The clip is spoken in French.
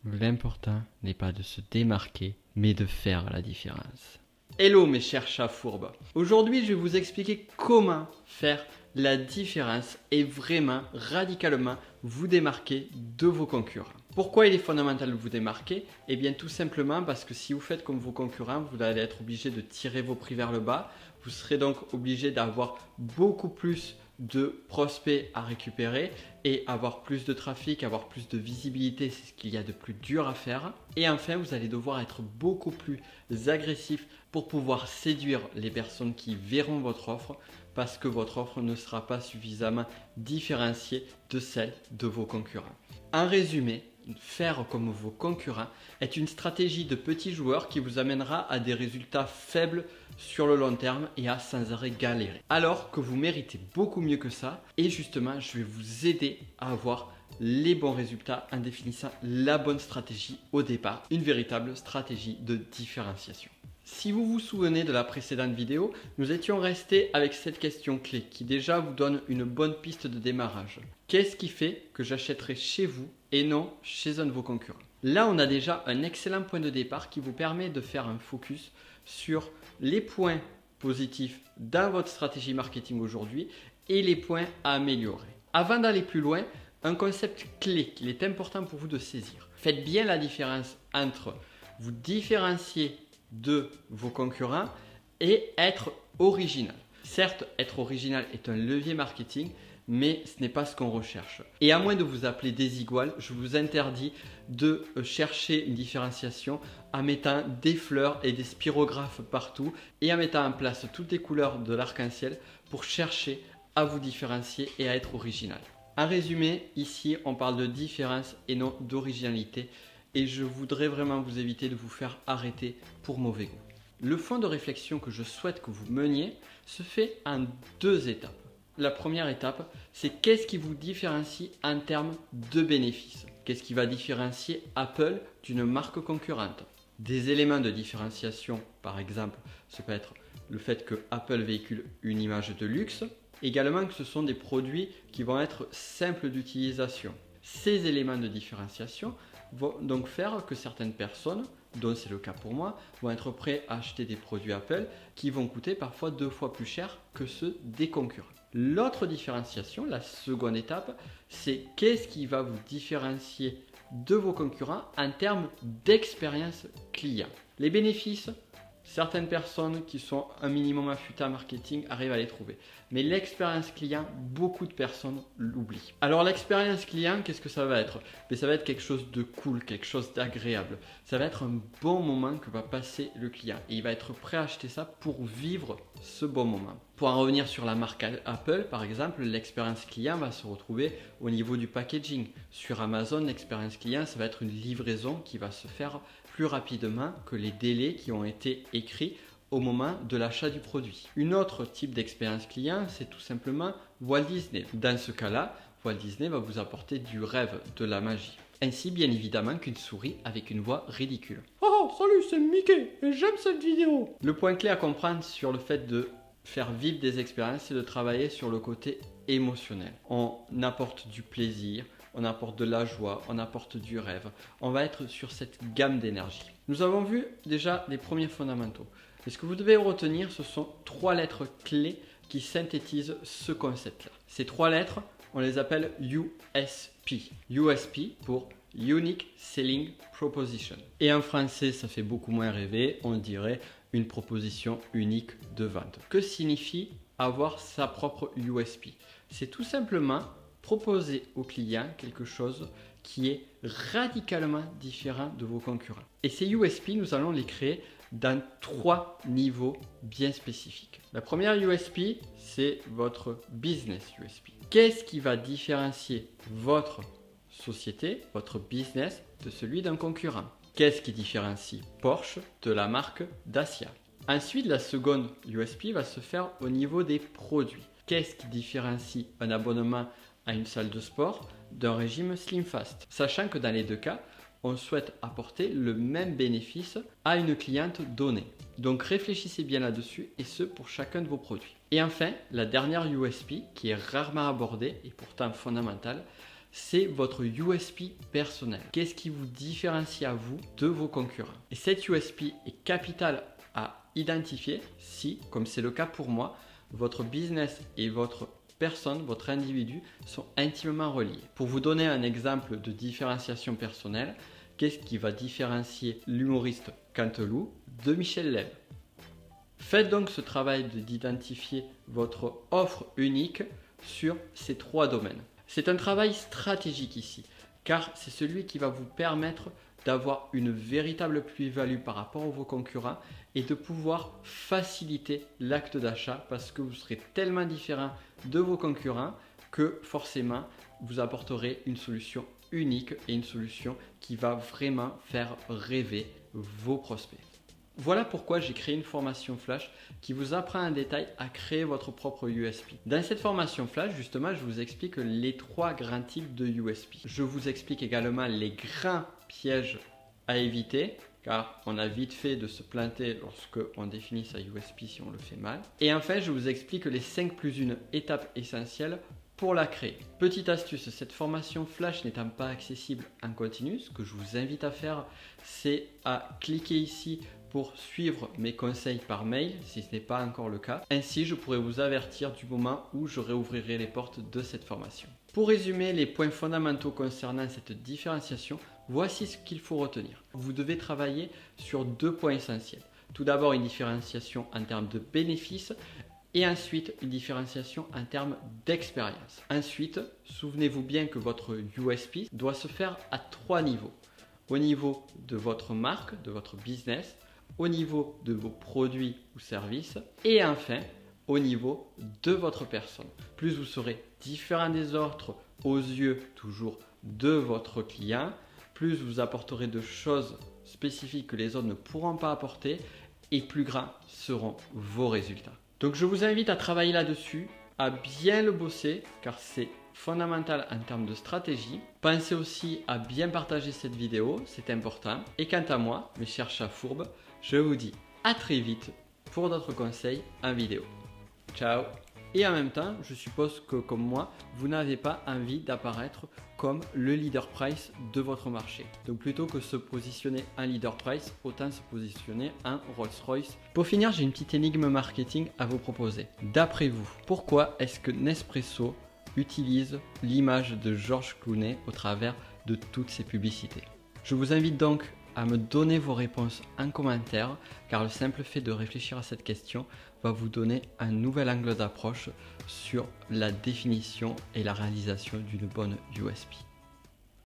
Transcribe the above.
L'important n'est pas de se démarquer, mais de faire la différence. Hello mes chers chats fourbes. Aujourd'hui, je vais vous expliquer comment faire la différence et vraiment, radicalement, vous démarquer de vos concurrents. Pourquoi il est fondamental de vous démarquer? Eh bien tout simplement parce que si vous faites comme vos concurrents, vous allez être obligé de tirer vos prix vers le bas. Vous serez donc obligé d'avoir beaucoup plus de prospects à récupérer et avoir plus de trafic, avoir plus de visibilité, c'est ce qu'il y a de plus dur à faire. Et enfin, vous allez devoir être beaucoup plus agressif pour pouvoir séduire les personnes qui verront votre offre parce que votre offre ne sera pas suffisamment différenciée de celle de vos concurrents. En résumé, faire comme vos concurrents est une stratégie de petits joueurs qui vous amènera à des résultats faibles sur le long terme et à sans arrêt galérer. Alors que vous méritez beaucoup mieux que ça et justement je vais vous aider à avoir les bons résultats en définissant la bonne stratégie au départ, une véritable stratégie de différenciation. Si vous vous souvenez de la précédente vidéo, nous étions restés avec cette question clé qui déjà vous donne une bonne piste de démarrage. Qu'est-ce qui fait que j'achèterai chez vous et non chez un de vos concurrents? Là, on a déjà un excellent point de départ qui vous permet de faire un focus sur les points positifs dans votre stratégie marketing aujourd'hui et les points à améliorer. Avant d'aller plus loin, un concept clé qu'il est important pour vous de saisir. Faites bien la différence entre vous différencier de vos concurrents et être original. Certes, être original est un levier marketing, mais ce n'est pas ce qu'on recherche. Et à moins de vous appeler Desigual, je vous interdis de chercher une différenciation en mettant des fleurs et des spirographes partout et en mettant en place toutes les couleurs de l'arc-en-ciel pour chercher à vous différencier et à être original. En résumé, ici, on parle de différence et non d'originalité. Et je voudrais vraiment vous éviter de vous faire arrêter pour mauvais goût. Le fond de réflexion que je souhaite que vous meniez se fait en deux étapes. La première étape, c'est qu'est-ce qui vous différencie en termes de bénéfices? Qu'est-ce qui va différencier Apple d'une marque concurrente? Des éléments de différenciation, par exemple, ça peut être le fait que Apple véhicule une image de luxe, également que ce sont des produits qui vont être simples d'utilisation. Ces éléments de différenciation vont donc faire que certaines personnes, dont c'est le cas pour moi, vont être prêts à acheter des produits Apple qui vont coûter parfois 2 fois plus cher que ceux des concurrents. L'autre différenciation, la seconde étape, c'est qu'est-ce qui va vous différencier de vos concurrents en termes d'expérience client. Les bénéfices, certaines personnes qui sont un minimum affûtées en marketing arrivent à les trouver. Mais l'expérience client, beaucoup de personnes l'oublient. Alors l'expérience client, qu'est-ce que ça va être? Ça va être quelque chose de cool, quelque chose d'agréable. Ça va être un bon moment que va passer le client. Et il va être prêt à acheter ça pour vivre ce bon moment. Pour en revenir sur la marque Apple, par exemple, l'expérience client va se retrouver au niveau du packaging. Sur Amazon, l'expérience client, ça va être une livraison qui va se faire plus rapidement que les délais qui ont été écrits au moment de l'achat du produit. Une autre type d'expérience client, c'est tout simplement Walt Disney. Dans ce cas-là, Walt Disney va vous apporter du rêve, de la magie. Ainsi, bien évidemment, qu'une souris avec une voix ridicule. Oh, salut, c'est Mickey et j'aime cette vidéo. Le point clé à comprendre sur le fait de faire vivre des expériences, c'est de travailler sur le côté émotionnel. On apporte du plaisir, on apporte de la joie, on apporte du rêve. On va être sur cette gamme d'énergie. Nous avons vu déjà les premiers fondamentaux. Et ce que vous devez retenir, ce sont 3 lettres clés qui synthétisent ce concept-là. Ces 3 lettres, on les appelle USP. USP pour Unique Selling Proposition. Et en français, ça fait beaucoup moins rêver, on dirait une proposition unique de vente. Que signifie avoir sa propre USP? C'est tout simplement proposer au client quelque chose qui est radicalement différent de vos concurrents. Et ces USP, nous allons les créer dans 3 niveaux bien spécifiques. La première USP, c'est votre business USP. Qu'est-ce qui va différencier votre société, votre business, de celui d'un concurrent? Qu'est-ce qui différencie Porsche de la marque Dacia? Ensuite, la seconde USP va se faire au niveau des produits. Qu'est-ce qui différencie un abonnement à une salle de sport d'un régime Slim Fast? Sachant que dans les deux cas, on souhaite apporter le même bénéfice à une cliente donnée. Donc réfléchissez bien là-dessus et ce pour chacun de vos produits. Et enfin, la dernière USP qui est rarement abordée et pourtant fondamentale, c'est votre USP personnel. Qu'est-ce qui vous différencie à vous de vos concurrents? Et cette USP est capitale à identifier si, comme c'est le cas pour moi, votre business et votre personne, votre individu sont intimement reliés. Pour vous donner un exemple de différenciation personnelle, qu'est-ce qui va différencier l'humoriste Canteloup de Michel Leb? Faites donc ce travail d'identifier votre offre unique sur ces 3 domaines. C'est un travail stratégique ici, car c'est celui qui va vous permettre d'avoir une véritable plus-value par rapport à vos concurrents et de pouvoir faciliter l'acte d'achat parce que vous serez tellement différent de vos concurrents que forcément vous apporterez une solution unique et une solution qui va vraiment faire rêver vos prospects. Voilà pourquoi j'ai créé une formation flash qui vous apprend en détail à créer votre propre USP. Dans cette formation flash, justement, je vous explique les 3 grands types de USP. Je vous explique également les grands pièges à éviter, car on a vite fait de se planter lorsque on définit sa USP si on le fait mal. Et enfin, je vous explique les 5 plus 1 étapes essentielles pour la créer. Petite astuce, cette formation flash n'étant pas accessible en continu, ce que je vous invite à faire, c'est à cliquer ici pour suivre mes conseils par mail si ce n'est pas encore le cas. Ainsi, je pourrai vous avertir du moment où je réouvrirai les portes de cette formation. Pour résumer les points fondamentaux concernant cette différenciation, voici ce qu'il faut retenir. Vous devez travailler sur 2 points essentiels. Tout d'abord, une différenciation en termes de bénéfices et ensuite une différenciation en termes d'expérience. Ensuite, souvenez-vous bien que votre USP doit se faire à 3 niveaux. Au niveau de votre marque, de votre business, au niveau de vos produits ou services et enfin au niveau de votre personne. Plus vous serez différent des autres aux yeux toujours de votre client, plus vous apporterez de choses spécifiques que les autres ne pourront pas apporter et plus grands seront vos résultats. Donc je vous invite à travailler là-dessus, à bien le bosser car c'est fondamental en termes de stratégie. Pensez aussi à bien partager cette vidéo, c'est important. Et quant à moi, mes chers chats fourbes, je vous dis à très vite pour d'autres conseils en vidéo. Ciao! Et en même temps, je suppose que comme moi, vous n'avez pas envie d'apparaître comme le leader price de votre marché. Donc plutôt que se positionner en leader price, autant se positionner en Rolls-Royce. Pour finir, j'ai une petite énigme marketing à vous proposer. D'après vous, pourquoi est-ce que Nespresso utilise l'image de George Clooney au travers de toutes ses publicités? Je vous invite donc à me donner vos réponses en commentaire car le simple fait de réfléchir à cette question va vous donner un nouvel angle d'approche sur la définition et la réalisation d'une bonne USP.